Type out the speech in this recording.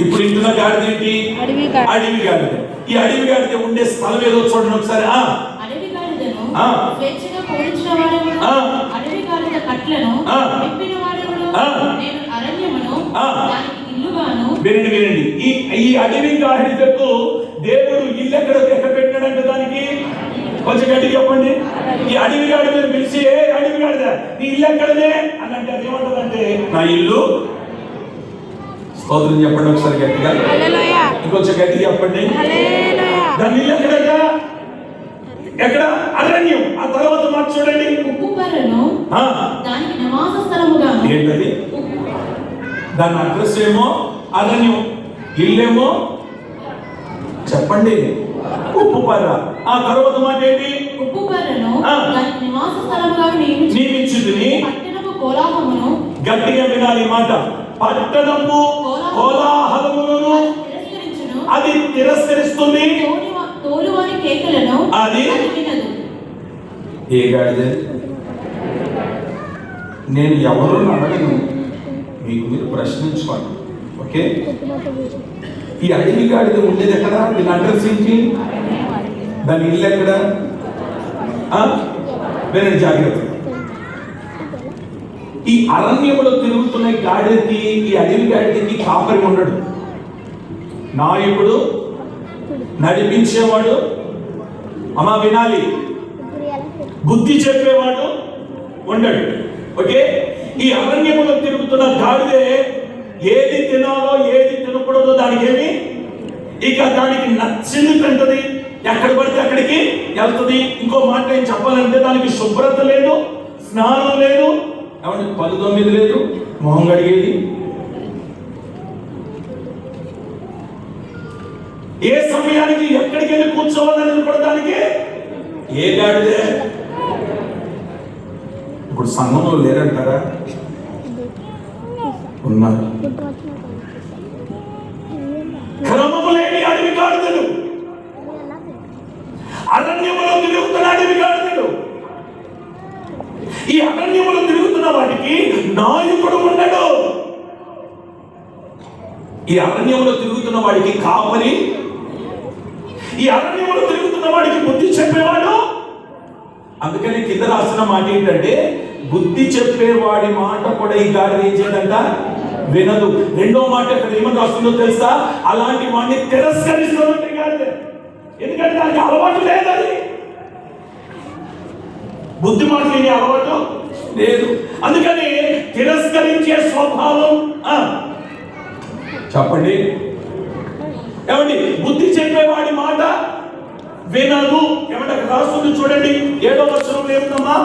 ఇప్పుడు ఇంటున్న గాడిద ఏంటి? అడవి గాడిద. ఈ అడవి గాడిద ఉండే స్థలం ఏదో చూడండి ఒకసారి. అడవి గాడిదను స్వేచ్ఛగా పోల్చిన వాడెవడు? అడవి గాడిద కట్లను విప్పిన వాడెవడు? నేను అరణ్యమును దానికి ఇల్లుగాను. వినండి. ఈ అడవి గాడిదకు దేవుడు ఇల్లు ఎక్కడ పెట్టినాడంటే దానికి కొంచెం గట్టి చెప్పండి. ఈ అడవి గాడిద పిలిచి, అడవి గాడిద నీ ఇల్లు ఎక్కడనే అని అంటే అది ఏమంటదంటే నా ఇల్లు. స్తోత్రం చెప్పండి ఒకసారి గట్టిగా, ఇంకొంచెం గట్టిగా చెప్పండి. దాని ఇల్లు ఎక్కడ? అరణ్యం. ఆ తర్వాత మాట చూడండి, దానికి నివాస స్థలముగా. ఏంటది? దాని అడ్రస్ ఏమో అరణ్యం, ఇల్లేమో చెప్పండి ఉప్పుపర్ర. ఆ తర్వాత మాట ఏంటి? ఉప్పుపర్రను దానికి నివాస స్థలముగా నియమించుదుని. పట్టణపు కోలాహలమును, గట్టిగా వినాలి మాట, పట్టణపు కోలాహలమును అది తిరస్కరిస్తుంది. తోలువాని కేకలను అది వినదు. ఏ గాడిద? నేను ఎవరు అడగను, మీకు మీరు ప్రశ్నించుకోండి. ఓకే, ఈ అడవి గాడిద ఉండేది ఎక్కడ? దీని అడ్రస్ ఏంటి? దాని ఇల్లు ఎక్కడ? వినండి జాగ్రత్త. ఈ అరణ్యంలో తిరుగుతున్న గాడిదకి, ఈ అడవి గాడిదకి కాపరి ఉండడు. నాయకుడు, నడిపించేవాడు, అమ్మా వినాలి, బుద్ధి చెప్పేవాడు ఉండడు. ఓకే, ఈ అరణ్యంలో తిరుగుతున్న గాడిదే ఏది తినాలో ఏది తినకూడదో దానికి ఏమి, ఇక దానికి నచ్చింది తింటది, ఎక్కడ పడితే అక్కడికి వెళ్తుంది. ఇంకో మాట ఏం చెప్పాలంటే దానికి శుభ్రత లేదు, స్నానం లేదు, ఏమంటే పలు తొమ్మిది లేదు, మొహం కడిగేది. ఏ సమయానికి ఎక్కడికి వెళ్ళి కూర్చోవాలనేది కూడా దానికి ఏ గాడిదే. ఇప్పుడు సంఘంలో లేరంటారా? ఉన్నారు. క్రమము లేని అడవి గాడిదలు, అరణ్యములో తిరుగుతున్న అడవి గాడిదలు. ఈ అరణ్యములో తిరుగుతున్న వాటికి నాయకుడు ఉండడు. ఈ అరణ్యములో తిరుగుతున్న వాడికి కాపరి, ఈ అరణ్యములో తిరుగుతున్న వాడికి బుద్ధి చెప్పేవాడు. అందుకని కింద రాసిన మాట ఏంటంటే, బుద్ధి చెప్పేవాడి మాట కూడా ఈ గాడిద ఏం చేయదంట? వినదు. రెండో మాట అక్కడ ఏమని రాస్తుందో తెలుసా? అలాంటి వాడిని తిరస్కరిస్తున్నట్టు గాడిద. ఎందుకంటే దానికి అలవాటు లేదని, బుద్ధి మాట లేని అలవాటు లేదు. అందుకని తిరస్కరించే స్వభావం. చెప్పండి ఏమండి? బుద్ధి చెప్పేవాడి మాట వినదు. ఏమంటే రాస్తుంది చూడండి, 7వ వచనంలో ఏముందమ్మా?